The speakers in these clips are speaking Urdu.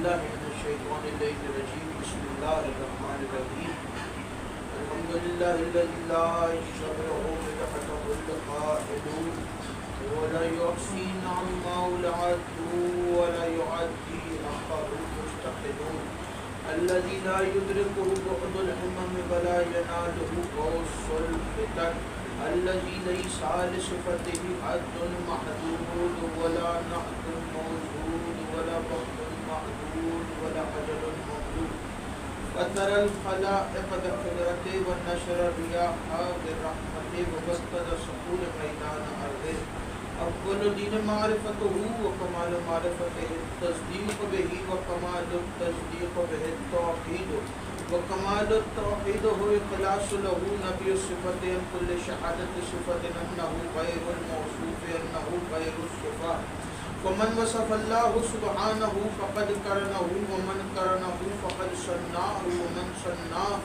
بالله من الشيطان الرجيم بسم الله الرحمن الرحيم الحمد لله الذي لا يشبهه مدحته القائلون ولا يحصي نعمه العد ولا يعدي حقه المجتهدون الذي لا يدركه بعد الهمم ولا يناله غوص الفتن الذي ليس لصفته حد محدود ولا نعت موجود ولا وقت معدود ولا أجل ممدود وترى الخلائق بقدرته ونشر الرياح برحمته وبسط الصخور ميدان أرضه أفضل دين معرفته وكمال معرفته التصديق به وكمال التصديق به التوحيد وكمال التوحيد هو إخلاص له نبي الصفة عن كل شهادة صفة أنه غير الموصوف أنه غير الصفات ومن وصف الله سبحانه فقد قرنه ومن قرنه فقد صنعه ومن صنعه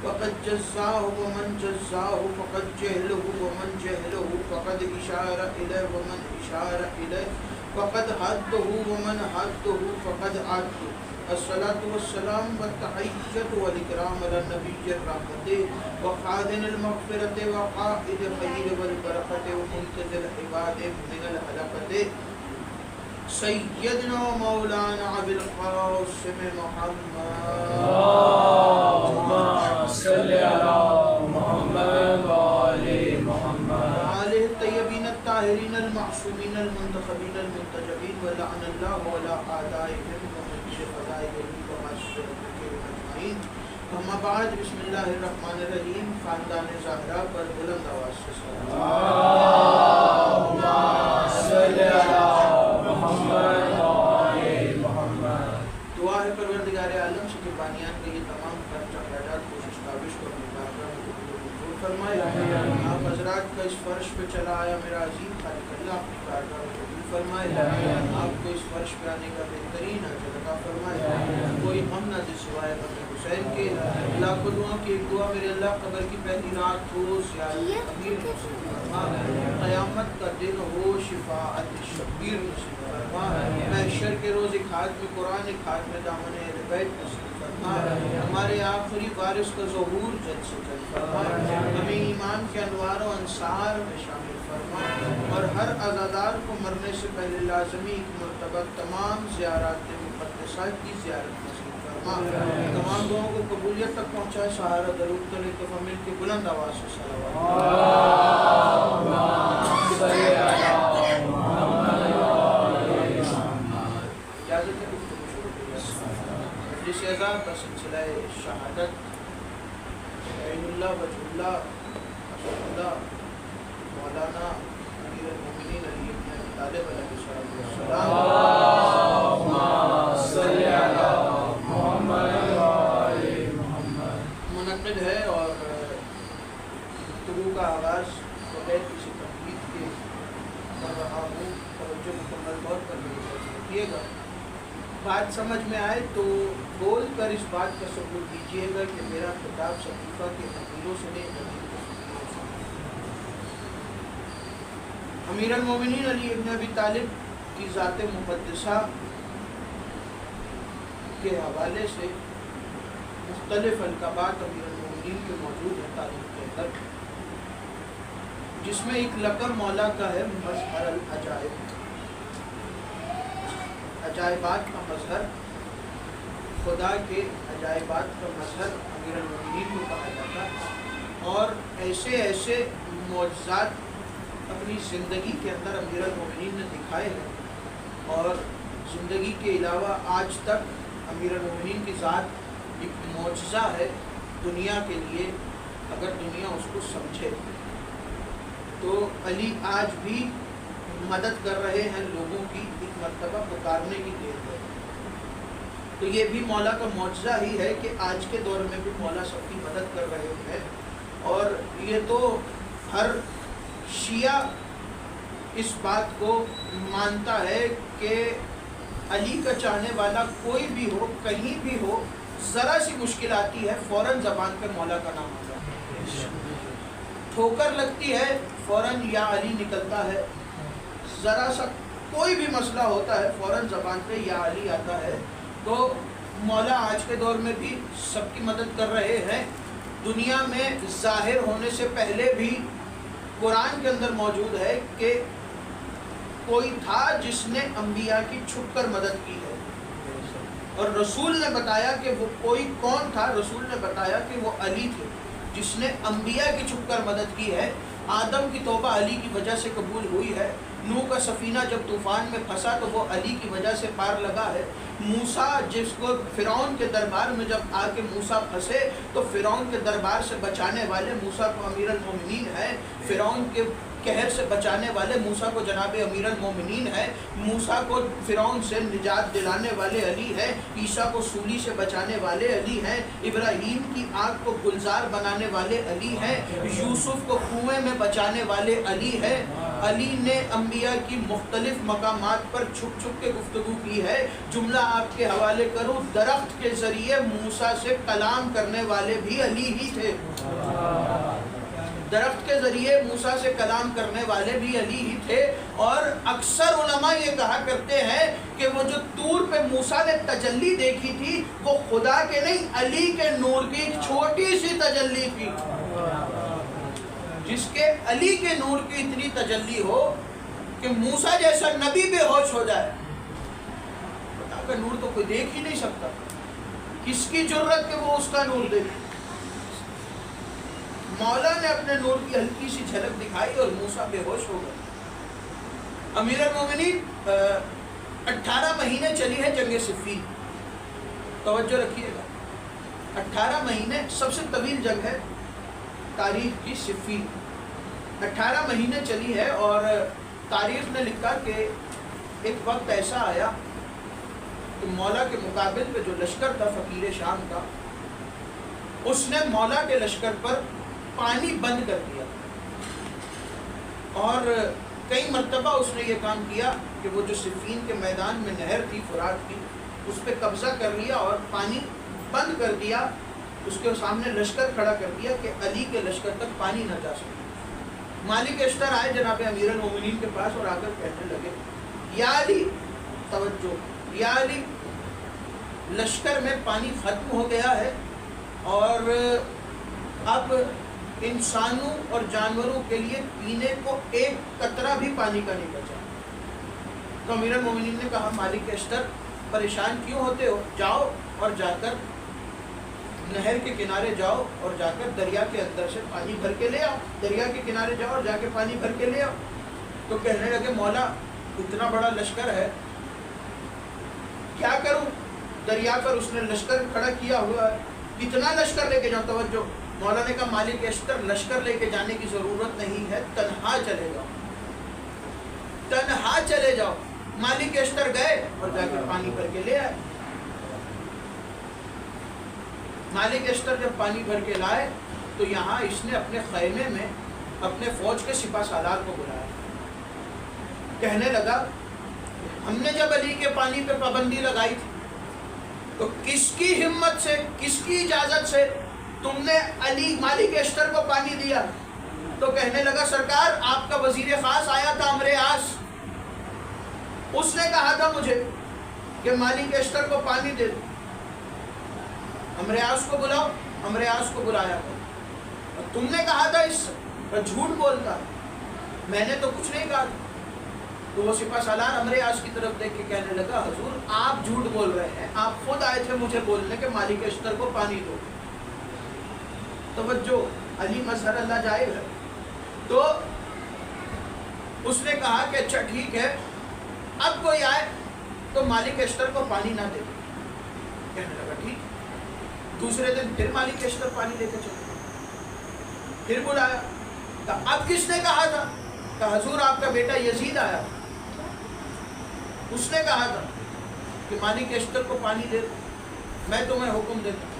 فقد جزاه ومن جزاه فقد جهله ومن جهله فقد إشار إليه ومن إشار إليه فقد حده ومن حده فقد عده الصلاة والسلام والتحية والإكرام على النبي الرحمة وخازن المغفرة وقائد الخير والبركة ومنقذ العباد من الهلكة سيدنا مولانا أبي القاسم محمد اللهم صل على محمد وآل محمد وآله الطيبين الطاهرين المعصومين المنتخبين المنتجبين ولعن الله ولا أعدائهم ومن شفدائهم وما شفدائهم أجمعين اما بعد بسم اللہ الرحمن الرحیم خاندان زہرا پر بلند آواز سے اللهم صل على محمد وآل محمد دعا ہے پروردگار عالم سے کہ بانیان کے یہ تمام خرچہ خیرات کوشش کاوش کو اپنی بارگاہ میں قبول فرمائے آپ حضرات کا اس فرش پہ چلا آیا میرا عظیم خالق اللہ اپنی بارگاہ میں قبول فرمائے آپ کو اس فرش پہ آنے کا بہترین اجر عطا فرمائے کوئی ہم نہ دے سوائے غم حسین کے لاکھوں دعاؤں کی ایک دعا میرے اللہ قبر کی پہلی رات ہو زیارت امیر نصیب فرما قیامت کا دن ہو شفاعت شبیر نصیب فرما محشر کے روز ایک ہاتھ میں قرآن ایک ہاتھ میں دامن اہل بیت نصیب فرما ہمارے آخری وارث کا ظہور جلد سے جلد فرما ہمیں ایمان کے انوار و انصار میں شامل فرما اور ہر عزادار کو مرنے سے پہلے لازمی ایک مرتبہ تمام زیارات مقدسات کی زیارت نصیب فرما تمام دعاؤں کو قبولیت تک پہنچائے سہارا درود کرے تو مل کے بلند آواز سے صلوات اللهم صل على محمد وآل محمد اجازت ہے گفتگو شروع کریے مجلس اعزاز کا سلسلہ شہادت عین اللہ وجہ اللہ اسد اللہ مولانا امیر المومنین علی بن ابی طالب علیہ السلام اللهم صل على محمد وآل محمد منعقد ہے اور گفتگو کا آغاز بغیر کسی تمہید کے کر رہا ہوں توجہ مکمل طور پر میری طرف رکھیے گا بات سمجھ میں آئے تو بول کر اس بات کا ثبوت دیجیے گا کہ میرا خطاب صحیفہ کے حقیقوں سے نہیں امیر المومنین علی ابن ابی طالب کی ذات مقدسہ کے حوالے سے مختلف القابات امیر المومنین کے موجود ہیں تاریخ کے اندر جس میں ایک لقب مولا کا ہے مظہر العجائب عجائبات کا مظہر خدا کے عجائبات کا مظہر امیر المومنین کو کہا جاتا ہے اور ایسے ایسے معجزات اپنی زندگی کے اندر امیر المومنین نے دکھائے ہیں اور زندگی کے علاوہ آج تک امیر المومنین کی ذات ایک معجزہ ہے دنیا کے لیے اگر دنیا اس کو سمجھے تو علی آج بھی مدد کر رہے ہیں لوگوں کی ایک مرتبہ پکارنے کی دیر ہے تو یہ بھی مولا کا معجزہ ہی ہے کہ آج کے دور میں بھی مولا سب کی مدد کر رہے ہیں اور یہ تو ہر شیعہ اس بات کو مانتا ہے کہ علی کا چاہنے والا کوئی بھی ہو کہیں بھی ہو ذرا سی مشکل آتی ہے فوراً زبان پہ مولا کا نام آتا ہے ٹھوکر لگتی ہے فوراً یا علی نکلتا ہے ذرا سا کوئی بھی مسئلہ ہوتا ہے فوراً زبان پہ یا علی آتا ہے تو مولا آج کے دور میں بھی سب کی مدد کر رہے ہیں. دنیا میں ظاہر ہونے سے پہلے بھی قرآن کے اندر موجود ہے کہ کوئی تھا جس نے انبیاء کی چھپ کر مدد کی ہے، اور رسول نے بتایا کہ وہ کوئی کون تھا. رسول نے بتایا کہ وہ علی تھے جس نے انبیاء کی چھپ کر مدد کی ہے. آدم کی توبہ علی کی وجہ سے قبول ہوئی ہے. نوح کا سفینہ جب طوفان میں پھنسا تو وہ علی کی وجہ سے پار لگا ہے. موسیٰ جس کو فرعون کے دربار میں جب آ کے موسیٰ پھنسے تو فرعون کے دربار سے بچانے والے موسیٰ کو امیر المومنین ہے. فرعون کے قہر سے بچانے والے موسیٰ کو جناب امیر المومنین ہے. موسیٰ کو فرعون سے نجات دلانے والے علی ہیں. عیسیٰ کو سولی سے بچانے والے علی ہیں. ابراہیم کی آنکھ کو گلزار بنانے والے علی ہیں. یوسف کو کنویں میں بچانے والے علی ہیں. علی نے انبیاء کی مختلف مقامات پر چھپ چھپ کے گفتگو کی ہے. جملہ آپ کے حوالے کروں، درخت کے ذریعے موسیٰ سے کلام کرنے والے بھی علی ہی تھے. درخت کے ذریعے موسیٰ سے کلام کرنے والے بھی علی ہی تھے. اور اکثر علماء یہ کہا کرتے ہیں کہ وہ جو طور پہ موسیٰ نے تجلی دیکھی تھی وہ خدا کے نہیں، علی کے نور کی ایک چھوٹی سی تجلی تھی. جس کے علی کے نور کی اتنی تجلی ہو کہ موسیٰ جیسا نبی بے ہوش ہو جائے. خدا کا نور تو کوئی دیکھ ہی نہیں سکتا. کس کی جرت کہ وہ اس کا نور دیکھے. مولا نے اپنے نور کی ہلکی سی جھلک دکھائی اور موسیٰ بے ہوش ہو گئے. امیر المومنین 18 مہینے چلی ہے جنگ صفین. توجہ رکھیے گا، 18 مہینے سب سے طویل جنگ ہے تاریخ کی صفین. 18 مہینے چلی ہے اور تاریخ نے لکھا کہ ایک وقت ایسا آیا کہ مولا کے مقابل پہ جو لشکر تھا فقیر شام کا، اس نے مولا کے لشکر پر پانی بند کر دیا. اور کئی مرتبہ اس نے یہ کام کیا کہ وہ جو صفین کے میدان میں نہر تھی فرات کی، اس پہ قبضہ کر لیا اور پانی بند کر دیا. اس کے سامنے لشکر کھڑا کر دیا کہ علی کے لشکر تک پانی نہ جا سکے. مالک اشتر آئے جناب امیر المومنین کے پاس اور آ کر کہنے لگے، یا علی، توجہ، یا علی، لشکر میں پانی ختم ہو گیا ہے اور اب انسانوں اور جانوروں کے لیے پینے کو ایک قطرہ بھی پانی کا نہیں بچا. تو امیر المومنین نے کہا، مالک اشتر پریشان کیوں ہوتے ہو؟ جاؤ اور جا کر نہر کے کنارے جاؤ اور جا کر دریا کے اندر سے پانی بھر کے لے آؤ. دریا کے کنارے جاؤ اور جا کے پانی بھر کے لے آؤ. تو کہنے لگے، مولا اتنا بڑا لشکر ہے، کیا کروں؟ دریا پر اس نے لشکر کھڑا کیا ہوا ہے، کتنا لشکر لے کے جاؤ؟ توجہ، مولا نے کہا، مالک اشتر لشکر لے کے جانے کی ضرورت نہیں ہے، تنہا چلے جاؤ، تنہا چلے جاؤ. مالک اشتر گئے اور جا کے پانی بھر کے لے آئے. مالک اشتر جب پانی بھر کے لائے تو یہاں اس نے اپنے خیمے میں اپنے فوج کے سپاہ سالار کو بلایا. کہنے لگا، ہم نے جب علی کے پانی پہ پابندی لگائی تھی تو کس کی ہمت سے، کس کی اجازت سے تم نے علی مالک اشتر کو پانی دیا؟ تو کہنے لگا، سرکار آپ کا وزیر خاص آیا تھا عمرو عاص، اس نے کہا تھا مجھے کہ مالک اشتر کو پانی دے دو. عمرو عاص کو بلاؤ. عمرو عاص کو بلایا اور تم نے کہا تھا اس پر جھوٹ بولتا، میں نے تو کچھ نہیں کہا تھا. تو وہ سپاہ سالار عمرو عاص کی طرف دیکھ کے کہنے لگا، حضور آپ جھوٹ بول رہے ہیں، آپ خود آئے تھے مجھے بولنے کہ مالک اشتر کو پانی دو. توجہ، علی مظہر اللہ جائب ہے. تو اس نے کہا کہ اچھا ٹھیک ہے، اب کوئی آئے تو مالک اشتر کو پانی نہ دے. کہنے لگا ٹھیک. دوسرے دن پھر مالک اشتر پانی لے کے چلے، پھر بلایا. اب کس نے کہا تھا؟ کہ حضور آپ کا بیٹا یزید آیا، اس نے کہا تھا کہ مالک اشتر کو پانی دے دو، میں تمہیں حکم دیتا ہوں.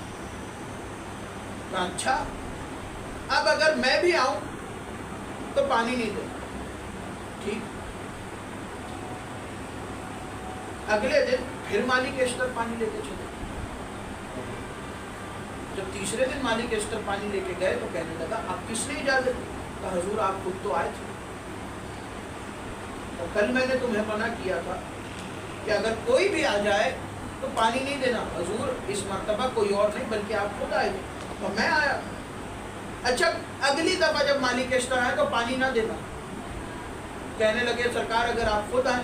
کہا اچھا، اب اگر میں بھی آؤں تو پانی نہیں دے. ٹھیک. اگلے دن پھر مالک اشتر پانی لے کے چلے. جب تیسرے دن مالک اشتر پانی لے کے گئے تو کہنے لگا، آپ کس نے اجازت دی؟ کہا حضور آپ خود تو آئے تھے، اور کل میں نے تمہیں منع کیا تھا کہ اگر کوئی بھی آ جائے تو پانی نہیں دینا. حضور اس مرتبہ کوئی اور نہیں بلکہ آپ خود آئے تھے تو میں آیا. اچھا اگلی دفعہ جب مالی کشتر آئے تو پانی نہ دینا. کہنے لگے سرکار اگر آپ خود آئیں.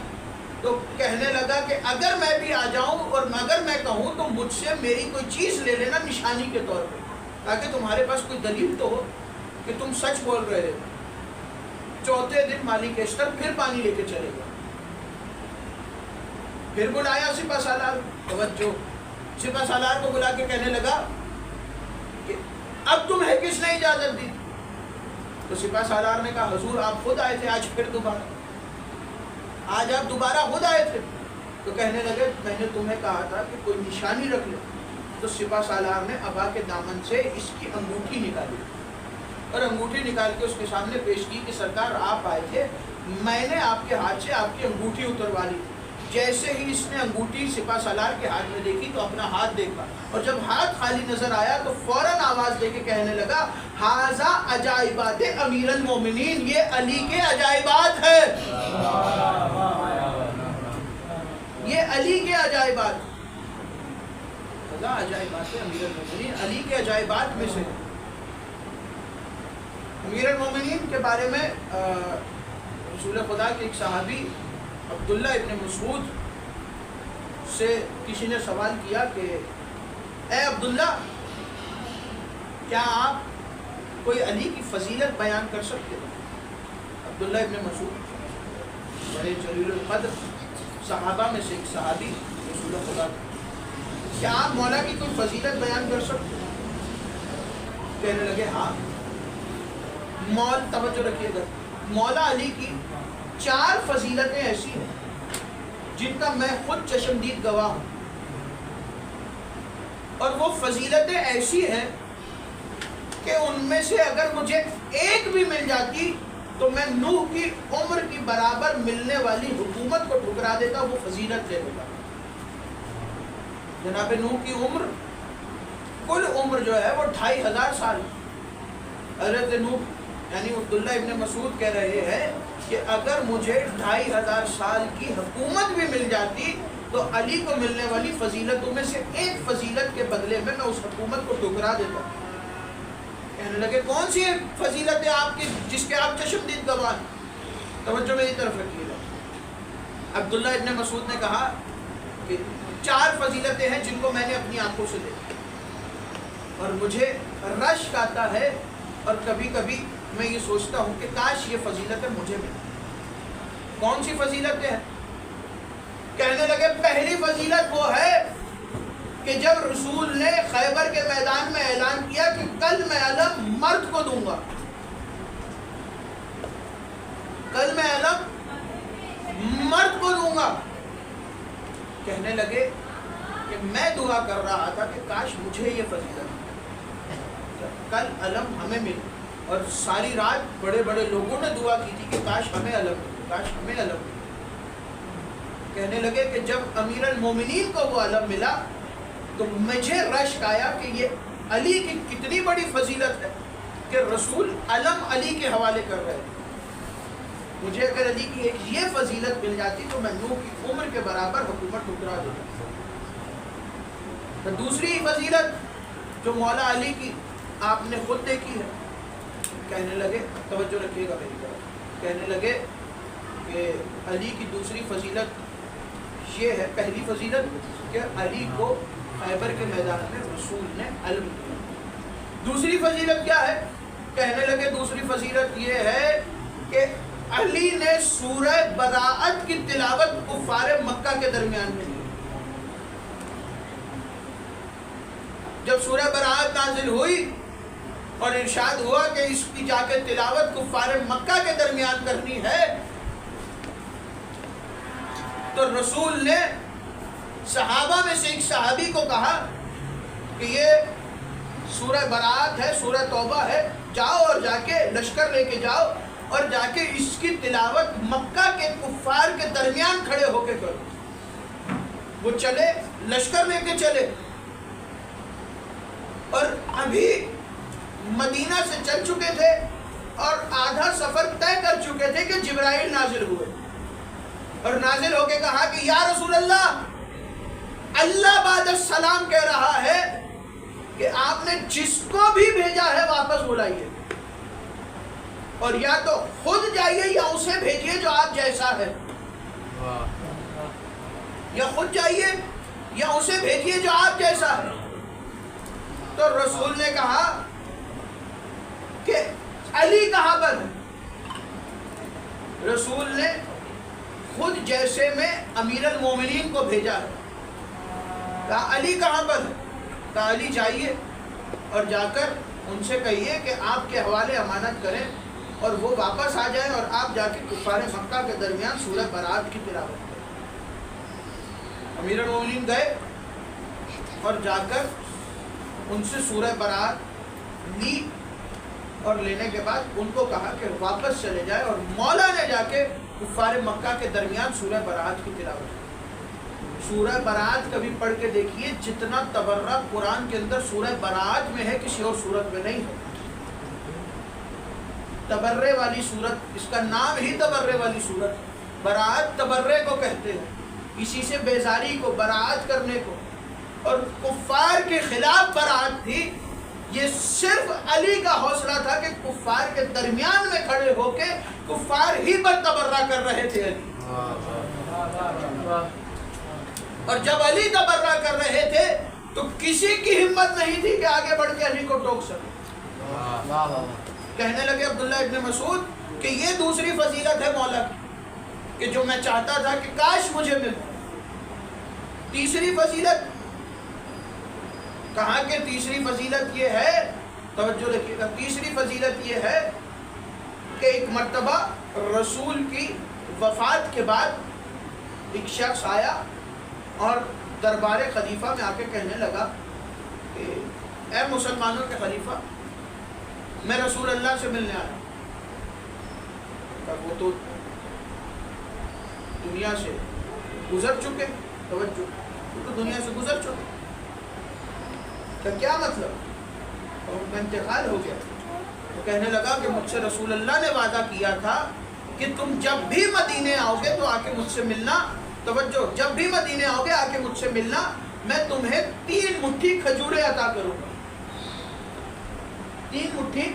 تو کہنے لگا کہ اگر میں بھی آ جاؤں اور اگر میں کہوں تو مجھ سے میری کوئی چیز لے لینا نشانی کے طور پہ, تاکہ تمہارے پاس کوئی دلیل تو ہو کہ تم سچ بول رہے ہو. چوتھے دن مالی کشتر پھر پانی لے کے چلے گا. پھر بلایا سپہ سالار. توجہ, سپہ سالار کو بلا کے کہنے لگا کہ اب تمہیں کس نے اجازت دی؟ تو سپہ سالار نے کہا حضور آپ خود آئے تھے آج پھر دوبارہ, آج آپ دوبارہ خود آئے تھے. تو کہنے لگے میں نے تمہیں کہا تھا کہ کوئی نشانی رکھ لے. تو سپہ سالار نے ابا کے دامن سے اس کی انگوٹھی نکالی اور انگوٹھی نکال کے اس کے سامنے پیش کی کہ سرکار آپ آئے تھے, میں نے آپ کے ہاتھ سے آپ کی انگوٹھی اتروا لی. جیسے ہی اس نے انگوٹھی سپہ سالار کے ہاتھ میں دیکھی تو اپنا ہاتھ دیکھا, اور جب ہاتھ خالی نظر آیا تو فوراً آواز دے کے کہنے لگا ھذا عجائبات امیر المومنین, یہ علی کے عجائبات ہے, یہ علی کے عجائبات. ھذا عجائبات امیر المومنین, علی کے عجائبات میں سے. امیر المومنین کے بارے میں رسول خدا کے ایک صحابی عبداللہ ابن مسعود سے کسی نے سوال کیا کہ اے عبداللہ, کیا آپ کوئی علی کی فضیلت بیان کر سکتے ہیں؟ عبداللہ ابن مسعود بڑے جلیل القدر صحابہ میں سے ایک صحابی رسول خدا, کیا آپ مولا کی کوئی فضیلت بیان کر سکتے ہیں؟ کہنے لگے ہاں. توجہ رکھیے گا, مولا علی کی 4 فضیلتیں ایسی ہیں جن کا میں خود چشمدید گواہ ہوں, اور وہ فضیلتیں ایسی ہیں کہ ان میں سے اگر مجھے ایک بھی مل جاتی تو میں نوح کی عمر کی برابر ملنے والی حکومت کو ٹھکرا دیتا, وہ فضیلت لے لیتا. جناب نوح کی عمر, کل عمر جو ہے وہ 2500 سال. حضرت نوح یعنی عبداللہ ابن مسعود کہہ رہے ہیں کہ اگر مجھے 2500 سال کی حکومت بھی مل جاتی تو علی کو ملنے والی فضیلتوں میں سے ایک فضیلت کے بدلے میں اس حکومت کو ٹھکرا دیتا. کہنے لگے کون سی فضیلت ہے آپ کی جس کے آپ چشمدید گواہ ہیں؟ توجہ میری طرف رکھیے گا. عبداللہ ابن مسعود نے کہا کہ 4 فضیلتیں ہیں جن کو میں نے اپنی آنکھوں سے دیکھا, اور مجھے رشک آتا ہے اور کبھی کبھی میں یہ سوچتا ہوں کہ کاش یہ فضیلتیں مجھے ملیں. کون سی فضیلتیں ہیں؟ کہنے لگے پہلی فضیلت وہ ہے کہ جب رسول نے خیبر کے میدان میں اعلان کیا کہ کل میں علم مرد کو دوں گا, کل میں علم مرد کو دوں گا, کہنے لگے کہ میں دعا کر رہا تھا کہ کاش مجھے یہ فضیلت کل علم ہمیں ملے, اور ساری رات بڑے بڑے لوگوں نے دعا کی تھی کہ کاش ہمیں علم ملے, کاش ہمیں علم ملے. کہنے لگے کہ جب امیر المومنین کو وہ علم ملا تو مجھے رشک آیا کہ یہ علی کی کتنی بڑی فضیلت ہے کہ رسول علم علی کے حوالے کر رہے ہیں. مجھے اگر علی کی ایک یہ فضیلت مل جاتی تو میں نوح کی عمر کے برابر حکومت ٹھکرا دیتا. تو دوسری فضیلت جو مولا علی کی آپ نے خود دیکھی ہے, کہنے لگے توجہ رکھیے گا میری طرف, کہنے لگے کہ علی کی دوسری فضیلت یہ ہے, پہلی فضیلت کہ علی کو خیبر کے میدان میں رسول نے علم دیا. دوسری فضیلت کیا ہے؟ کہنے لگے دوسری فضیلت یہ ہے کہ علی نے سورہ براءت کی تلاوت کفار مکہ کے درمیان میں کی. جب سورہ براءت نازل ہوئی اور ارشاد ہوا کہ اس کی جا کے تلاوت کفار مکہ کے درمیان کرنی ہے, تو رسول نے صحابہ میں سے ایک صحابی کو کہا کہ یہ سورہ براءت ہے, سورہ توبہ ہے, جاؤ اور جا کے لشکر لے کے جاؤ اور جا کے اس کی تلاوت مکہ کے کفار کے درمیان کھڑے ہو کے کرو. وہ چلے, لشکر لے کے چلے, اور ابھی مدینہ سے چل چکے تھے اور آدھا سفر طے کر چکے تھے کہ جبرائیل نازل ہوئے, اور نازل ہو کے کہا کہ یا رسول اللہ السلام کہہ رہا ہے کہ آپ نے جس کو بھی بھیجا ہے واپس بلائیے، اور یا تو خود جائیے یا اسے بھیجیے جو آپ جیسا ہے، یا خود جائیے یا اسے بھیجیے جو آپ جیسا ہے۔ تو رسول نے کہا کہ علی کہاں پر ہے؟ رسول نے خود جیسے میں امیر المومنین کو بھیجا ہے۔ کہا علی کہاں پر ہے؟ کہا علی جائیے اور جا کر ان سے کہیے کہ آپ کے حوالے امانت کریں اور وہ واپس آ جائیں، اور آپ جا کے کفار مکہ کے درمیان سورہ برات کی تلاوت کریں۔ امیر المومنین گئے اور جا کر ان سے سورہ برات لی، اور لینے کے بعد ان کو کہا کہ واپس چلے جائے، اور مولا نے جا کے کفار مکہ کے درمیان سورہ برات کی تلاوت کی۔ سورہ برات کبھی پڑھ کے دیکھیے، جتنا تبرک قرآن کے اندر سورہ برات میں ہے کسی اور سورت میں نہیں ہے۔ تبرے والی سورت، اس کا نام ہی تبرے والی سورت، برات تبرے کو کہتے ہیں، اسی سے بیزاری کو، برات کرنے کو، اور کفار کے خلاف برات تھی۔ یہ صرف علی کا حوصلہ تھا کہ کفار کے درمیان میں کھڑے ہو کے کفار ہی پر تبرہ کر رہے تھے علی، اور جب علی تبرہ کر رہے تھے تو کسی کی ہمت نہیں تھی کہ آگے بڑھ کے علی کو ٹوک سکے۔ کہنے لگے عبداللہ ابن مسعود کہ یہ دوسری فضیلت ہے مولا کی، کہ جو میں چاہتا تھا کہ کاش مجھے مل۔ تیسری فضیلت کہا کہ تیسری فضیلت یہ ہے، توجہ رکھیے گا، تیسری فضیلت یہ ہے کہ ایک مرتبہ رسول کی وفات کے بعد ایک شخص آیا اور دربار خلیفہ میں آ کے کہنے لگا کہ اے مسلمانوں کے خلیفہ، میں رسول اللہ سے ملنے آیا۔ وہ تو دنیا سے گزر چکے، توجہ، وہ تو دنیا سے گزر چکے، تو کیا مطلب؟ اور ان کا انتقال ہو گیا۔ تو کہنے لگا کہ مجھ سے رسول اللہ نے وعدہ کیا تھا کہ تم جب بھی مدینے آؤ گے تو آ کے مجھ سے ملنا، توجہ، جب بھی مدینے آؤ گے آ کے مجھ سے ملنا، میں تمہیں 3 مٹھی کھجوریں عطا کروں گا، 3 مٹھی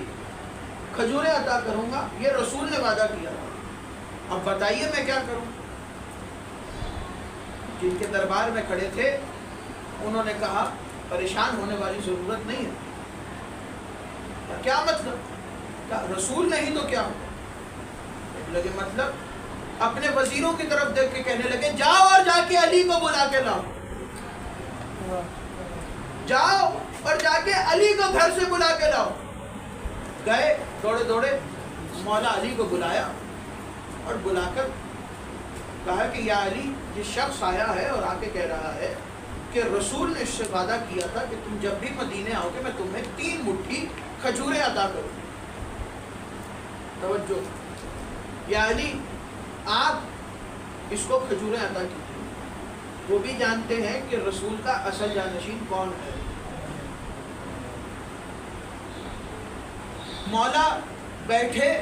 کھجوریں عطا کروں گا، یہ رسول نے وعدہ کیا تھا۔ اب بتائیے میں کیا کروں؟ جن کے دربار میں کھڑے تھے انہوں نے کہا پریشان ہونے والی ضرورت نہیں ہے۔ کیا مطلب؟ رسول نہیں تو کیا ہو؟ لگے مطلب اپنے وزیروں کی طرف دیکھ کے کہنے لگے جاؤ اور جا کے علی کو بلا کے لاؤ، جاؤ اور جا کے علی کو گھر سے بلا کے لاؤ۔ گئے دوڑے دوڑے، مولا علی کو بلایا اور بلا کر کہا کہ یا علی، یہ شخص آیا ہے اور آ کے کہہ رہا ہے کہ رسول نے اس سے وعدہ کیا تھا کہ تم جب بھی مدینے آؤ گے میں تمہیں 3 مٹھی کھجوریں عطا کروں۔ توجہ، یا علی آپ اس کو کھجوریں عطا کیجیے۔ وہ بھی جانتے ہیں کہ رسول کا اصل جانشین کون ہے۔ مولا بیٹھے،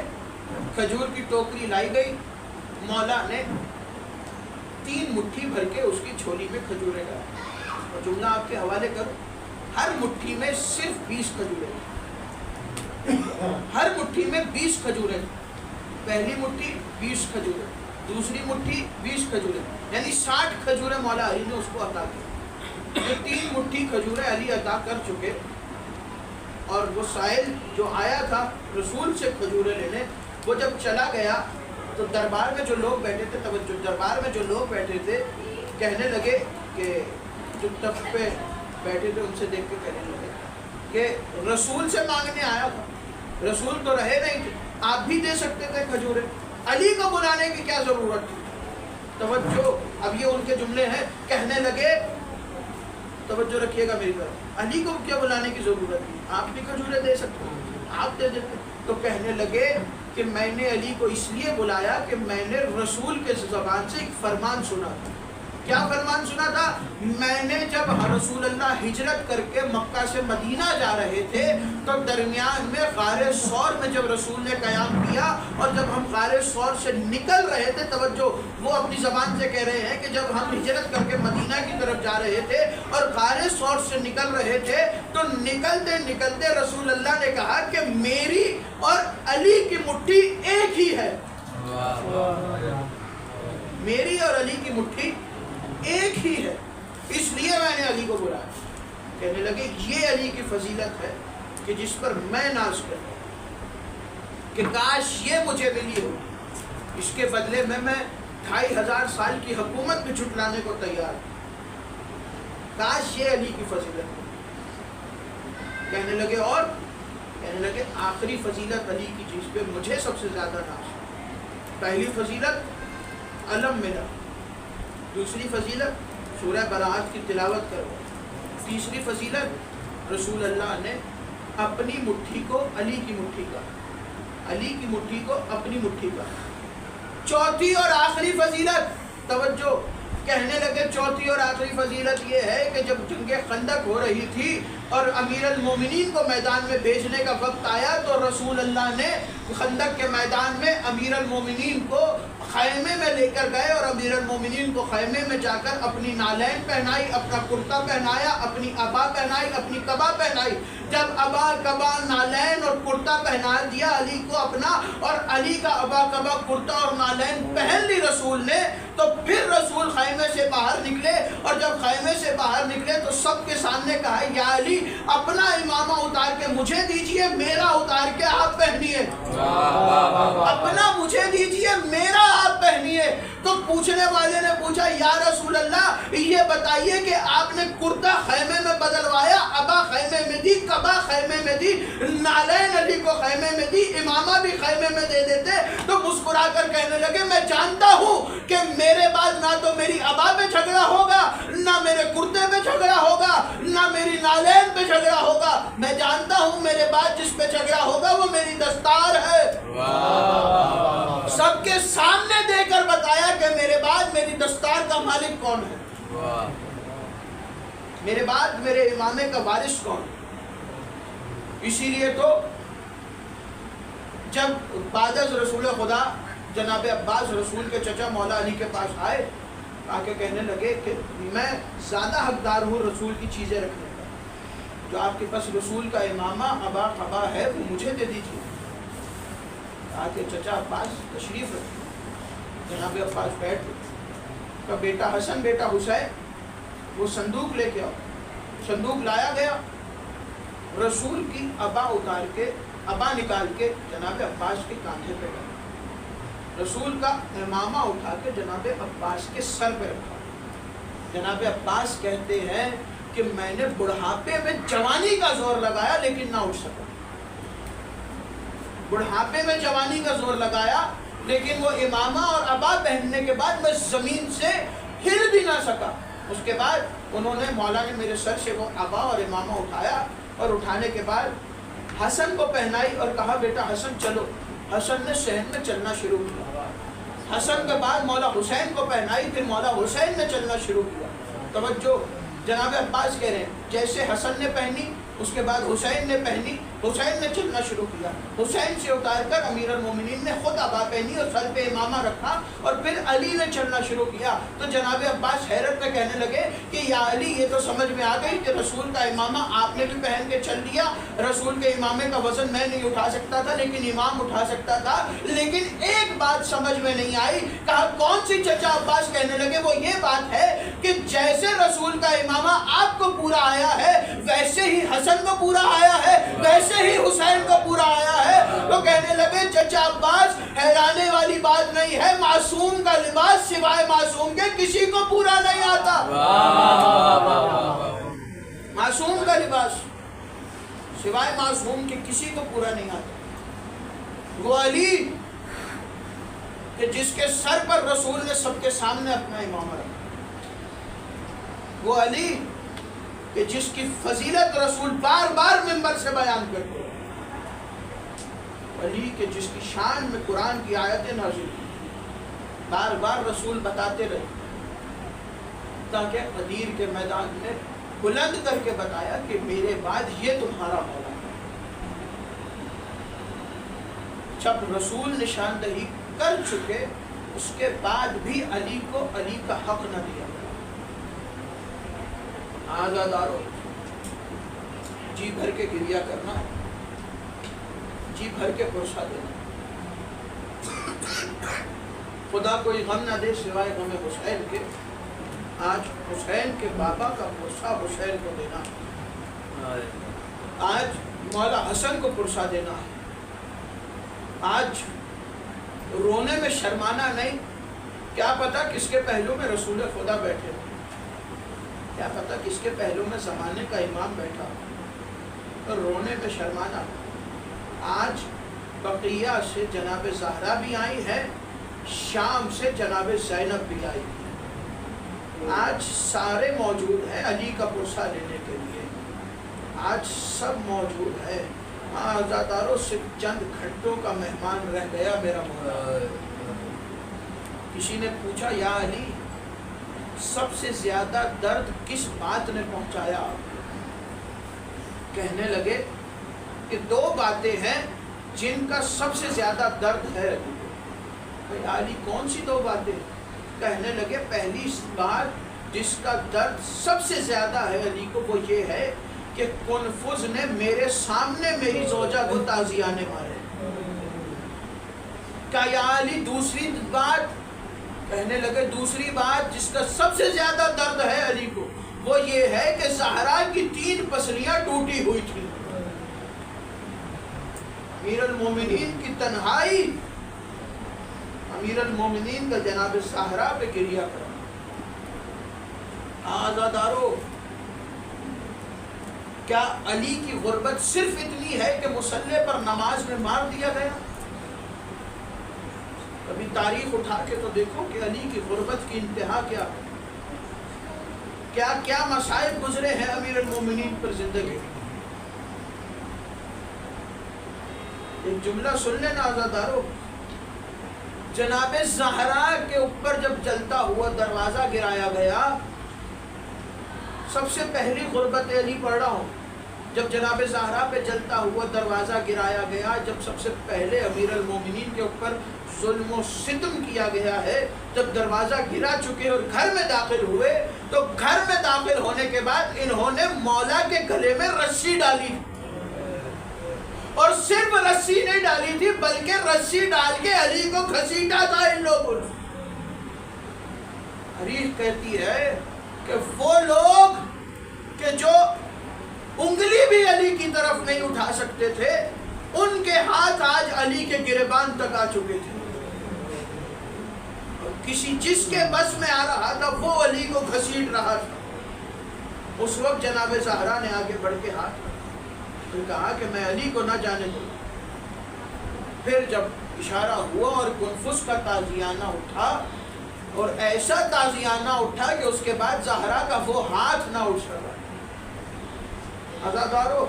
کھجور کی ٹوکری لائی گئی، مولا نے 3 مٹھی بھر کے اس کی جھولی میں کھجوریں ڈالی۔ اور جملہ آپ کے حوالے کرو، ہر مٹھی میں صرف 20 کھجوریں، ہر مٹھی میں 20 کھجوریں، پہلی مٹھی 20 کھجوریں، دوسری مٹھی 20 کھجوریں، یعنی 60 کھجوریں مولا علی نے اس کو عطا کی۔ یہ 3 مٹھی کھجوریں علی عطا کر چکے، اور وہ سائل جو آیا تھا رسول سے کھجوریں لینے، وہ جب چلا گیا تو دربار میں جو لوگ بیٹھے تھے، توجہ، دربار میں جو لوگ بیٹھے تھے کہنے لگے کہ جو تخت پہ بیٹھے تھے ان سے دیکھ کے کہنے لگے کہ رسول سے مانگنے آیا تھا، رسول تو رہے نہیں تھے، آپ بھی دے سکتے تھے کھجوریں، علی کو بلانے کی کیا ضرورت تھی؟ توجہ، اب یہ ان کے جملے ہیں۔ کہنے لگے، توجہ رکھیے گا میری طرف، علی کو کیا بلانے کی ضرورت تھی؟ آپ بھی کھجوریں دے سکتے ہیں، آپ دے دیتے۔ تو کہنے لگے کہ میں نے علی کو اس لیے بلایا کہ میں نے رسول کے زبان سے ایک فرمان سنا تھا کیا فرمان سنا تھا؟ میں نے جب رسول اللہ ہجرت کر کے مکہ سے مدینہ جا رہے تھے تو درمیان میں غار ثور میں جب رسول نے قیام کیا، اور جب ہم غار ثور سے نکل رہے تھے، توجہ وہ اپنی زبان سے کہہ رہے ہیں کہ جب ہم ہجرت کر کے مدینہ کی طرف جا رہے تھے اور غار ثور سے نکل رہے تھے تو نکلتے نکلتے رسول اللہ نے کہا کہ میری اور علی کی مٹھی ایک ہی ہے، میری اور علی کی مٹھی ایک ہی ہے، اس لیے میں نے علی کو بلایا۔ کہنے لگے یہ علی کی فضیلت ہے کہ جس پر میں ناز کرتا ہوں کہ کاش یہ مجھے ملی ہو، اس کے بدلے میں 2500 سال کی حکومت بھی جھٹلانے کو تیار ہوں، کاش یہ علی کی فضیلت ہے۔ کہنے لگے اور کہنے لگے آخری فضیلت علی کی جس پہ مجھے سب سے زیادہ ناز ہے، پہلی فضیلت علم ملا، دوسری فضیلت سورہ براءت کی تلاوت کرو، تیسری فضیلت رسول اللہ نے اپنی مٹھی کو علی کی مٹھی کا، علی کی مٹھی کو اپنی مٹھی کا۔ چوتھی اور آخری فضیلت توجہ، کہنے لگے چوتھی اور آخری فضیلت یہ ہے کہ جب جنگ خندق ہو رہی تھی اور امیر المومنین کو میدان میں بھیجنے کا وقت آیا تو رسول اللہ نے خندق کے میدان میں امیر المومنین کو خیمے میں لے کر گئے، اور امیر المومنین کو خیمے میں جا کر اپنی نالین پہنائی، اپنا کرتا پہنایا، اپنی عبا پہنائی، اپنی قبا پہنائی۔ جب عبا قبا نالین اور کرتا پہنا دیا علی کو اپنا، اور علی کا عبا قبا کرتا اور نالین پہن لی رسول نے، تو پھر رسول خیمے سے باہر نکلے، اور جب خیمے سے باہر نکلے تو سب کے سامنے کہا یا علی اپنا امامہ اتار کے مجھے دیجئے، میرا اتار کے آپ پہنیے، اپنا مجھے دیجئے، میرا آپ پہنیے۔ تو پوچھنے والے نے پوچھا یا رسول اللہ یہ بتائیے کہ آپ نے کرتا خیمے میں بدلوایا، عبا خیمے میں دی، قبا خیمے میں دی، نالین علی کو خیمے میں دی، امامہ بھی خیمے میں دے دیتے؟ تو مسکرا کر کہنے لگے میں جانتا ہوں کہ میرے بعد نہ تو میری عبا پہ جھگڑا ہوگا، نہ میرے کرتے پہ جھگڑا ہوگا، نہ میری نالین پہ جھگڑا ہوگا، میں جانتا ہوں میرے بعد جس پہ جھگڑا ہوگا وہ میری دستار ہے۔ سب کے سامنے دے کر بتایا کہ میرے بعد میری دستار کا مالک کون ہے، میرے بعد میرے امامے کا وارث کون ہے۔ اسی لیے تو جب بعد از رسول خدا جناب عباس رسول کے چچا مولا علی کے پاس آئے، آکے کہنے لگے کہ میں زیادہ حقدار ہوں رسول کی چیزیں رکھنے کا، جو آپ کے پاس رسول کا امامہ عبا قبا ہے وہ مجھے دے دیجیے۔ آکے چچا عباس تشریف رکھے، جناب عباس بیٹھ کا بیٹا حسن بیٹا حسین وہ صندوق لے کے آؤ، صندوق لایا گیا، رسول کی عبا اتار کے، عبا نکال کے جناب عباس کے کاندھے پہ رکھا، رسول کا امامہ اٹھا کے جناب عباس کے سر پہ رکھا۔ جناب عباس کہتے ہیں کہ میں نے بڑھاپے میں جوانی کا زور لگایا لیکن نہ اٹھ سکا، بڑھاپے میں جوانی کا زور لگایا لیکن وہ امامہ اور عبا پہننے کے بعد میں زمین سے ہل بھی نہ سکا۔ اس کے بعد انہوں نے مولا نے میرے سر سے وہ عبا اور امامہ اٹھایا، اور اٹھانے کے بعد حسن کو پہنائی اور کہا بیٹا حسن چلو۔ حسن نے صحن میں چلنا شروع کیا۔ حسن کے بعد مولا حسین کو پہنائی، پھر مولا حسین نے چلنا شروع کیا۔ توجہ، جناب عباس کہہ رہے ہیں جیسے حسن نے پہنی اس کے بعد حسین نے پہنی، حسین نے چلنا شروع کیا، حسین سے اتار کر امیر المومنین نے خود عبا پہنی اور سر پہ امامہ رکھا، اور پھر علی نے چلنا شروع کیا۔ تو جناب عباس حیرت میں کہنے لگے کہ یا علی یہ تو سمجھ میں آ گئی کہ رسول کا امامہ آپ نے بھی پہن کے چل لیا، رسول کے امامے کا وزن میں نہیں اٹھا سکتا تھا لیکن امام اٹھا سکتا تھا، لیکن ایک بات سمجھ میں نہیں آئی۔ کہا کون سی چچا عباس؟ کہنے لگے وہ یہ بات ہے کہ جیسے رسول کا امامہ آپ کو پورا آیا ہے ویسے ہی حسن کو پورا آیا ہے، ویسے ہی حسین کو پورا آیا ہے۔ تو کہنے لگے چچا عباس حیرانے والی بات نہیں ہے، معصوم کا لباس سوائے معصوم کے کسی کو پورا نہیں آتا۔ معصوم کا لباس سوائے معصوم کے کسی کو پورا نہیں آتا۔ وہ علی کہ جس کے سر پر رسول نے سب کے سامنے اپنا امامہ رکھا، وہ علی کہ جس کی فضیلت رسول بار بار منبر سے بیان کرتے ہیں، علی کہ جس کی شان میں قرآن کی آیتیں نازل ہوئی، بار بار رسول بتاتے رہے اللہ کے قدیر کے میدان میں بلند کر کے بتایا کہ میرے بعد یہ تمہارا مولا ہے۔ جب رسول نشاندہی کر چکے اس کے بعد بھی علی کو علی کا حق نہ دیا گیا۔ آزادارو، جی بھر کے گریہ کرنا، جی بھر کے پرسہ دینا، خدا کوئی غم نہ دے سوائے غم حسین کے۔ آج حسین کے بابا کا پرسہ حسین کو دینا، آج مولا حسن کو پرسہ دینا ہے، آج رونے میں شرمانا نہیں۔ کیا پتہ کس کے پہلو میں رسول خدا بیٹھے، کیا پتہ کس کے پہلو میں زمانے کا امام بیٹھا، اور رونے میں شرمانا۔ آج بقیہ سے جناب زہرا بھی آئی ہے، شام سے جناب زینب بھی آئی ہے، آج سارے موجود ہیں علی کا پرسہ لینے کے لیے، آج سب موجود ہے۔ آزاداروں صرف چند گھنٹوں کا مہمان رہ گیا میرا مولا۔ کسی نے پوچھا یا علی سب سے زیادہ درد کس بات نے پہنچایا؟ کہنے لگے کہ دو باتیں ہیں جن کا سب سے زیادہ درد ہے علی کو۔ یا علی کون سی دو باتیں؟ کہنے لگے پہلی بات جس کا درد سب سے زیادہ ہے علی کو وہ یہ ہے کہ کنفذ نے میرے سامنے میری زوجہ کو تازیانے مارے۔ کہا یا علی دوسری بات؟ کہنے لگے دوسری بات جس کا سب سے زیادہ درد ہے علی کو وہ یہ ہے کہ زہرا کی 3 پسلیاں ٹوٹی ہوئی تھی۔ امیر المومنین کی تنہائی، امیر المومنین کا جناب زہرا پہ گریہ کرنا۔ آزادارو، کیا علی کی غربت صرف اتنی ہے کہ مسلح پر نماز میں مار دیا گیا؟ کبھی تاریخ اٹھا کے تو دیکھو کہ علی کی غربت کی انتہا کیا ہے، کیا کیا مصائب گزرے ہیں امیر المومنین پر زندگی۔ ایک جملہ سن لینا آزادارو، جناب زہرا کے اوپر جب جلتا ہوا دروازہ گرایا گیا، سب سے پہلی غربت علی پڑھ رہا ہوں، جب جناب زہرا پہ جلتا ہوا دروازہ گرایا گیا، جب سب سے پہلے امیر المومنین کے اوپر ظلم و ستم کیا گیا ہے، جب دروازہ گرا چکے اور گھر میں داخل ہوئے تو گھر میں داخل ہونے کے بعد انہوں نے مولا کے گلے میں رسی ڈالی، اور صرف رسی نہیں ڈالی تھی بلکہ رسی ڈال کے علی کو گھسیٹا تھا ان لوگوں نے۔ تاریخ کہتی ہے کہ وہ لوگ کہ جو انگلی بھی علی کی طرف نہیں اٹھا سکتے تھے، ان کے ہاتھ آج علی کے گریبان تک آ چکے تھے، اور کسی جس کے بس میں آ رہا تھا وہ علی کو گھسیٹ رہا تھا۔ اس وقت جناب زہرا نے آگے بڑھ کے ہاتھ پھر کہا کہ میں علی کو نہ جانے دوں۔ پھر جب اشارہ ہوا اور کنفس کا تازیانہ اٹھا، اور ایسا تازیانہ اٹھا کہ اس کے بعد زہرا کا وہ ہاتھ نہ اٹھ سکا۔ عزادارو،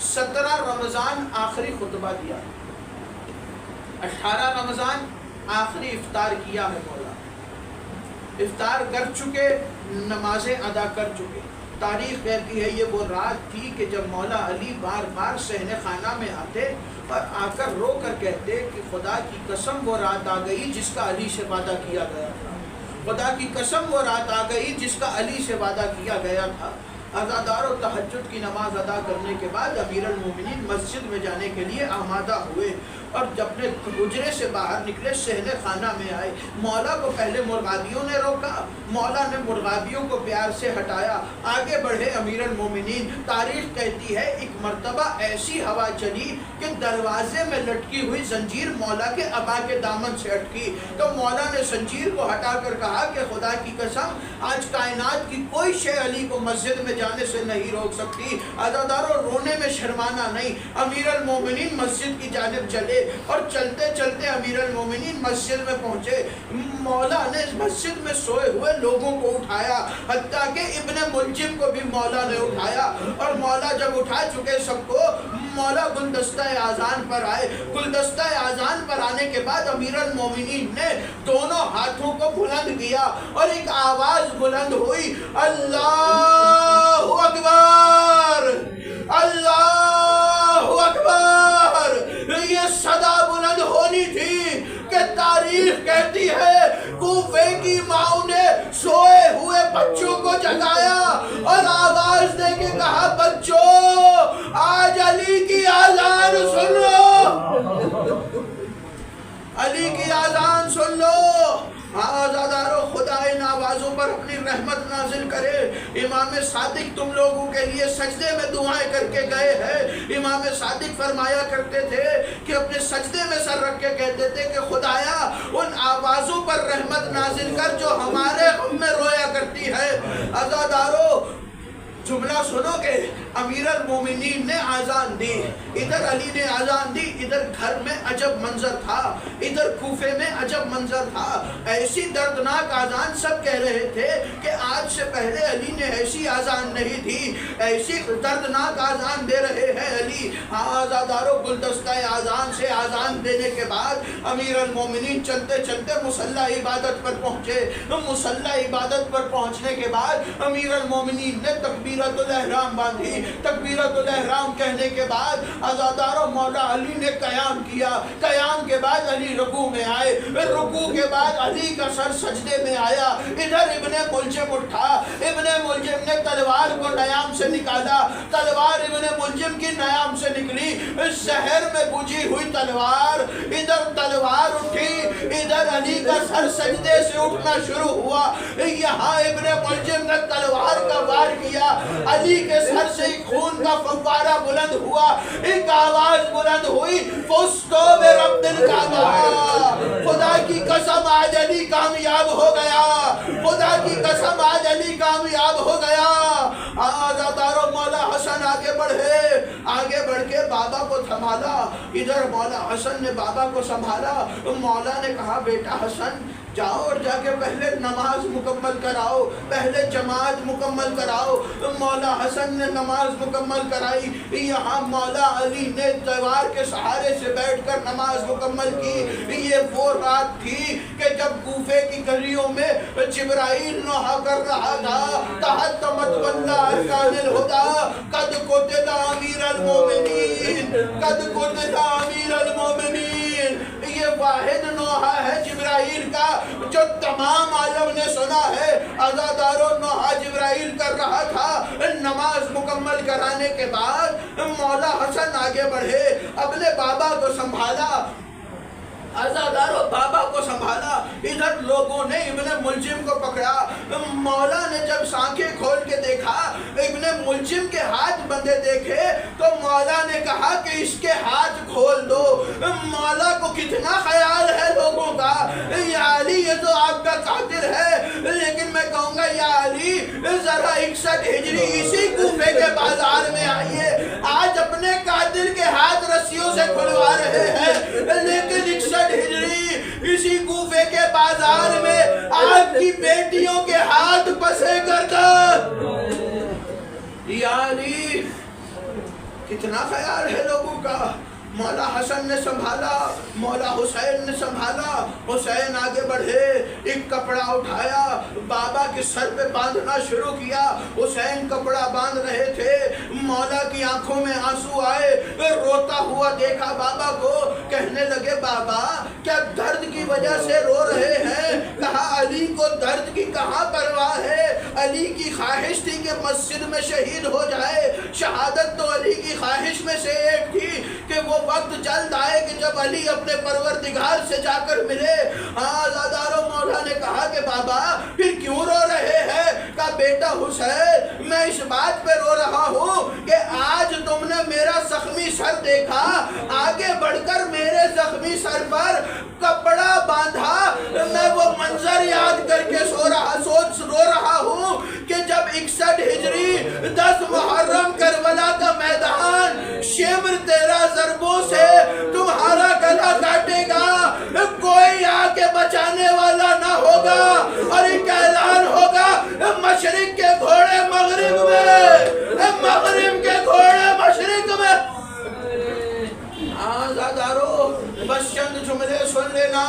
17 رمضان آخری خطبہ دیا، 18 رمضان آخری افطار کیا ہے مولا، افطار کر چکے، نمازیں ادا کر چکے۔ تاریخ کہتی ہے یہ وہ رات تھی کہ جب مولا علی بار بار صحن خانہ میں آتے اور آ کر رو کر کہتے کہ خدا کی قسم وہ رات آ گئی جس کا علی سے وعدہ کیا گیا تھا، خدا کی قسم وہ رات آ گئی جس کا علی سے وعدہ کیا گیا تھا۔ عزادار و تہجد کی نماز ادا کرنے کے بعد امیر المومنین مسجد میں جانے کے لیے آمادہ ہوئے، اور جب اپنے حجرے سے باہر نکلے صحن خانہ میں آئے، مولا کو پہلے مرغابیوں نے روکا، مولا نے مرغابیوں کو پیار سے ہٹایا، آگے بڑھے امیر المومنین۔ تاریخ کہتی ہے ایک مرتبہ ایسی ہوا چلی کہ دروازے میں لٹکی ہوئی زنجیر مولا کے ابا کے دامن سے اٹکی، تو مولا نے زنجیر کو ہٹا کر کہا کہ خدا کی قسم آج کائنات کی کوئی شے علی کو مسجد میں جانے سے نہیں روک سکتی۔ عزاداروں، رونے میں شرمانا نہیں، امیر المومنین مسجد کی جانب چلے، اور چلتے چلتے امیر المومنین مسجد میں پہنچے. مولا نے مسجد میں سوئے ہوئے لوگوں کو اٹھایا، حتیٰ کہ ابن ملجم کو بھی مولا نے اٹھایا. اور مولا جب اٹھا چکے سب کو، مولا گلدستہ اذان پر آئے. گلدستہ اذان پر آنے کے بعد امیر المومنین نے دونوں ہاتھوں کو بلند کیا اور ایک آواز بلند ہوئی، اللہ اکبر، اللہ اکبر. یہ صدا بلند ہونی تھی کہ تاریخ کہتی ہے کوفے کی ماؤں نے سوئے ہوئے بچوں کو جگایا اور آواز دے کے کہا، بچوں آج علی کی اذان سن لو، علی کی اذان سن لو. آزادارو، خدا ان آوازوں پر اپنی رحمت نازل کرے. امام صادق تم لوگوں کے لیے سجدے میں دعائیں کر کے گئے ہیں. امام صادق فرمایا کرتے تھے کہ اپنے سجدے میں سر رکھ کے کہتے تھے کہ خدایا ان آوازوں پر رحمت نازل کر جو ہمارے غم میں رویا کرتی ہے. آزادارو، جملہ سنو کہ امیر المومنین نے اذان دی، ادھر علی نے اذان دی، ادھر گھر میں عجب منظر تھا، ادھر کوفے میں عجب منظر تھا. ایسی دردناک اذان، سب کہہ رہے تھے کہ آج سے پہلے علی نے ایسی اذان نہیں دی، ایسی دردناک اذان دے رہے ہیں علی. آزادارو، گلدستہ اذان سے اذان دینے کے بعد امیر المومنین چلتے چلتے مصلی عبادت پر پہنچے. مصلی عبادت پر پہنچنے کے بعد امیر المومنین نے تکبیرۃ الاحرام باندھی. تکبیرۃ الاحرام کہنے کے بعد آزادارو مولا علی نے قیام کیا. قیام کے بعد علی رکوع میں آئے. رکوع کے بعد علی کا سر سجدے میں آیا. ادھر ابن ملجم اٹھا. ابن ملجم نے تلوار کو نیام سے نکالا. تلوار ابن ملجم کی نیام سے نکلی. شہر میں بجھی ہوئی تلوار، ادھر تلوار اٹھی، ادھر علی کا سر سجدے سے اٹھنا شروع ہوا. یہاں ابن ملجم نے تلوار کا وار کیا، علی کے سر سے خون کا فوارہ بلند ہوا. ایک آواز بلند ہوئی، فزتو برب الکعبہ، خدا کی قسم آج علی کامیاب ہو گیا، خدا کی قسم آج علی کامیاب ہو گیا. آزادارو، مولا حسن آگے بڑھے، آگے بڑھ کے بابا کو تھمالا. ادھر مولا حسن نے بابا کو سنبھالا. مولا نے کہا، بیٹا حسن جاؤ اور جا کے پہلے نماز مکمل کراؤ، پہلے جماعت مکمل کراؤ. مولا حسن نے نماز مکمل کرائی. یہاں مولا علی نے دیوار کے سہارے سے بیٹھ کر نماز مکمل کی. یہ وہ رات تھی کہ جب کوفے کی گلیوں میں جبرائیل نوحہ کر رہا تھا، تحطمت واللہ ارکان الہدی، قد قتل امیر المومنین، قد قتل امیر المومنین. یہ واحد نوحہ ہے جبرائیل کا جو تمام عالم نے سنا ہے. آزادارو، نوحہ جبرائیل کر رہا تھا. نماز مکمل کرانے کے بعد مولا حسن آگے بڑھے، اپنے بابا کو سنبھالا. آزادارو، بابا کو سنبھالا. ادھر لوگوں نے ابن ملجم کو پکڑا. مولا نے جب آنکھیں کھول کے دیکھا، ابن ملجم کے ہاتھ بندھے دیکھے تو مولا نے کہا کہ اس کے ہاتھ کھول دو. مولا کو کتنا خیال ہے لوگوں کا، یا علی یہ تو آپ کا قاتل ہے، لیکن میں کہوں گا یا علی ذرا 61 ہجری اسی کوفے کے بازار میں آئیے. آج اپنے قاتل کے ہاتھ رسیوں سے کھلوا رہے ہیں، لیکن 61 ہجری اسی کوفے کے بازار میں آپ کی بیٹیوں کے ہاتھ پسے گردن. یا علی، کتنا خیال ہے لوگوں کا. مولا حسن نے سنبھالا، مولا حسین نے سنبھالا. حسین آگے بڑھے، ایک کپڑا اٹھایا، بابا کے سر پہ باندھنا شروع کیا. حسین کپڑا باندھ رہے تھے. مولا کی آنکھوں میں آنسو آئے، روتا ہوا دیکھا بابا کو. کہنے لگے، بابا کیا درد کی وجہ سے رو رہے ہیں؟ کہا، علی کو درد کی کہاں پرواہ ہے. علی کی خواہش تھی کہ مسجد میں شہید ہو جائے. شہادت تو علی کی خواہش میں سے ایک تھی کہ وہ وقت جلد آئے کہ جب علی اپنے پروردگار سے جا کر ملے. آزادارو، مولا نے کہا کہ بابا پھر کیوں رو رہے ہیں؟ کہا، بیٹا حسین، میں اس بات پہ رو رہا ہوں کہ آج تم نے میرا زخمی سر دیکھا، آگے بڑھ کر میرے زخمی سر پر کپڑا باندھا. میں وہ منظر یاد کر کے رو رہا ہوں کہ جب 61 ہجری 10 محرم کربلا کا میدان شمر 13 ضربوں سے تمہارا گلا ہوگا اور ایک اعلان ہوگا مشرق کے گھوڑے مغرب میں، مغرب کے گھوڑے مشرق میں۔ آزادارو بس چند جملے سن لینا۔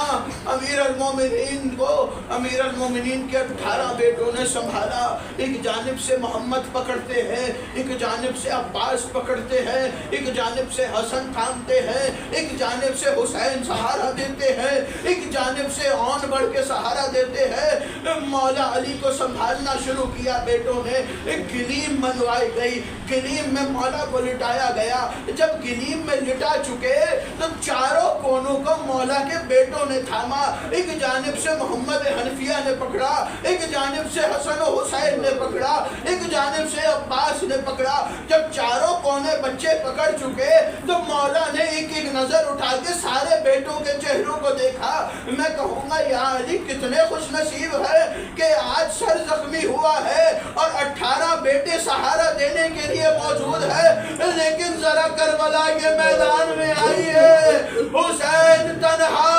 امیر المومنین کو، امیر المومنین کے 18 بیٹوں نے سنبھالا۔ ایک جانب سے محمد پکڑتے ہیں، ایک جانب سے عباس پکڑتے ہیں، ایک جانب سے حسن تھامتے ہیں، ایک جانب سے حسین سہارا دیتے ہیں، ایک جانب سے اون بڑھ کے سہارا دیتے ہیں۔ مولا علی کو سنبھالنا شروع کیا بیٹوں نے۔ ایک گلیم منوائی گئی، گلیم میں مولا کو لٹایا گیا۔ جب گلیم میں لٹا چکے تو چاروں کونوں کو مولا کے بیٹوں نے تھاما۔ ایک جانب سے محمد حنفیہ نے پکڑا، ایک جانب سے حسن و حسین نے پکڑا، ایک جانب سے عباس نے پکڑا۔ جب چاروں کونے بچے پکڑ چکے تو مولا نے ایک ایک نظر اٹھا کے سارے بیٹوں کے چہروں کو دیکھا۔ میں کہوں گا یا علی کتنے خوش نصیب ہے کہ آج سر زخمی ہوا ہے اور 18 بیٹے سہارا دینے کے لیے موجود ہے، لیکن ذرا کربلا کے میدان میں آئیے، حسین تنہا،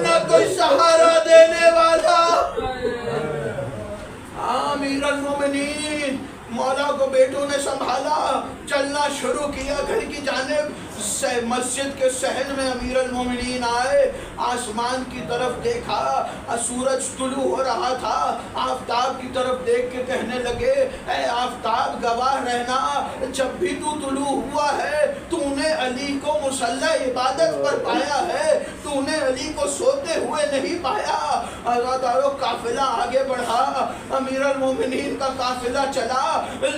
نہ کوئی سہارا دینے والا۔ امیر المومنین مولا کو بیٹوں نے سنبھالا، چلنا شروع کیا گھر کی جانب۔ مسجد کے صحن میں امیر المومنین آئے، آسمان کی طرف دیکھا، سورج طلوع ہو رہا تھا۔ آفتاب کی طرف دیکھ کے کہنے لگے اے آفتاب گواہ رہنا، جب بھی تو طلوع ہوا ہے تو نے علی کو مصلی عبادت پر پایا ہے، تو نے علی کو سوتے ہوئے نہیں پایا۔ آزادارو قافلہ آگے بڑھا، امیر المومنین کا قافلہ چلا،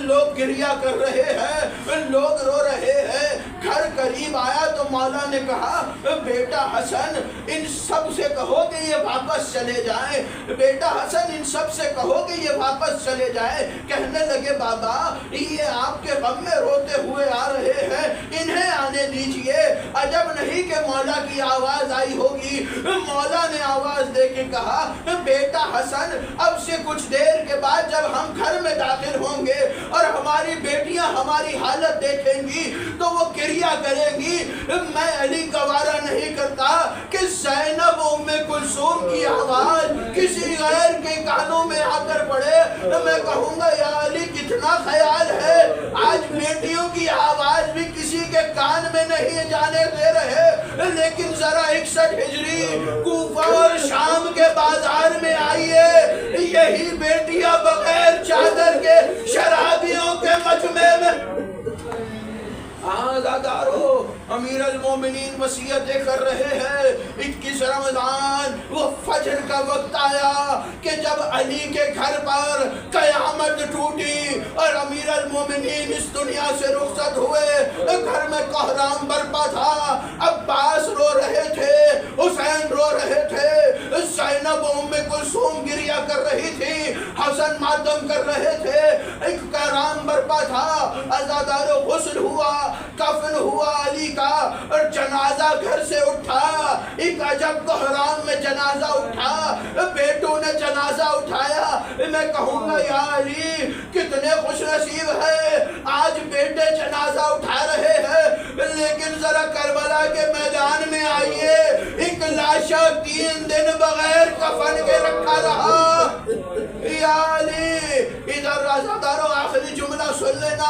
لوگ گریہ کر رہے ہیں، لوگ رو رہے ہیں۔ گھر قریب آیا تو مولا نے کہا بیٹا حسن ان سب سے کہو کہ یہ واپس چلے جائیں، بیٹا حسن ان سب سے کہو کہ یہ واپس چلے جائیں۔ کہنے لگے بابا یہ آپ کے غم میں روتے ہوئے آ رہے ہیں، انہیں آنے دیجئے۔ عجب نہیں کہ مولا کی آواز آئی ہوگی۔ مولا نے آواز دے کے کہا بیٹا حسن اب سے کچھ دیر کے بعد جب ہم گھر میں داخل ہوں گے اور ہماری بیٹیاں ہماری حالت دیکھیں گی تو وہ گریہ کریں گی۔ میں علی گوارا نہیں کرتا کہ زینب ام کلثوم کی آواز کسی غیر کے کانوں میں آ کر پڑے۔ میں کہوں گا یا علی کتنا خیال ہے، آج بیٹیوں کی آواز بھی کسی کے کان میں نہیں جانے دے رہے، لیکن ذرا 61 ہجری کوفہ اور شام کے بازار میں آئیے، یہی بیٹیاں بغیر چادر کے شرابیوں کے مجمع میں۔ آزادارو امیر المومنین وصیتیں کر رہے ہیں۔ 21 رمضان وہ فجر کا وقت آیا کہ جب علی کے گھر پر قیامت ٹوٹی اور امیر المومنین اس دنیا سے رخصت ہوئے۔ گھر میں کوہرام برپا تھا، عباس رو رہے تھے، حسین رو رہے تھے، زینب ام کلثوم گریہ کر رہی تھی، حسن ماتم کر رہے تھے، ایک کوہرام برپا تھا۔ آزادارو غسل ہوا، کفن ہوا علی کا اور جنازہ گھر سے اٹھا۔ ایک عجب کوہرام میں جنازہ اٹھا، بیٹوں نے جنازہ اٹھایا۔ میں کہوں گا یا علی کتنے خوش نصیب ہے، آج بیٹے جنازہ اٹھا رہے ہیں، لیکن ذرا کربلا کے میدان میں آئیے، ایک لاشا 3 دن بغیر کفن کے رکھا رہا۔ یا علی ادھر آزادارو آخری جملہ سن لینا۔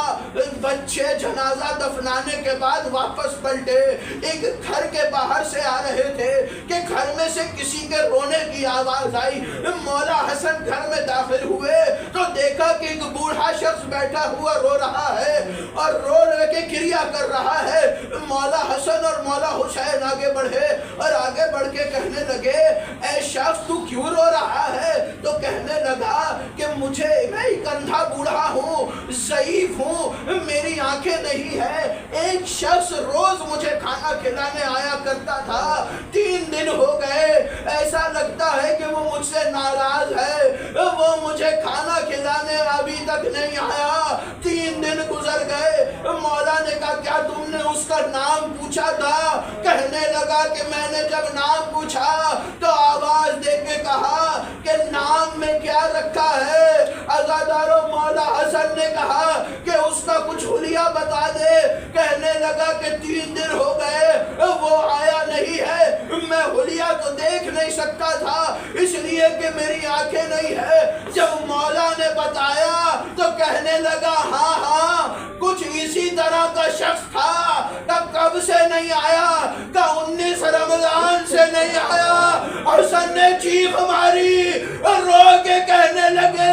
بچے جنازہ دفنانے کے بعد واپس پلٹے، ایک گھر کے باہر سے آ رہے تھے کہ گھر میں سے کسی کے رونے کی آواز آئی۔ مولا حسن گھر میں داخل ہوئے تو دیکھا کہ ایک بوڑھا شخص بیٹھا ہوا رو رہا ہے اور رو کے گریہ کر رہا ہے۔ مولا حسن اور مولا حسین آگے بڑھے اور آگے بڑھ کے کہنے لگے اے شخص تو کیوں رو رہا ہے؟ تو کہنے لگا کہ میں ایک اندھا بوڑھا ہوں، ضعیف ہوں، میری آنکھیں نہیں ہے، ایک شخص روز مجھے کھانا کھلانے آیا کرتا تھا، 3 دن ہو گئے، ایسا لگتا ہے کہ وہ مجھ سے ناراض ہے، وہ مجھے کھانا کھلانے ابھی تک نہیں آیا، 3 دن گزر گئے۔ مولا نے کہا کیا تم نے اس کا نام پوچھا تھا؟ کہنے لگا کہ میں نے جب نام پوچھا تو آواز دے کے کہا کہ نام میں کیا رکھا ہے؟ آزادارو مولا حسن نے کہا کہ اس کا کچھ حلیہ بتا دے۔ کہنے لگا کہ 3 دن ہو گئے وہ آیا نہیں ہے، میں حلیہ تو دیکھ نہیں سکتا تھا اس لیے کہ میری آنکھیں نہیں ہے۔ جب مولا نے بتایا تو کہنے لگا ہاں ہاں کچھ اسی طرح کا شخص تھا، کب سے نہیں آیا، کہ 19 رمضان سے نہیں آیا۔ حسن نے چیخ ماری، رو کے کہنے لگے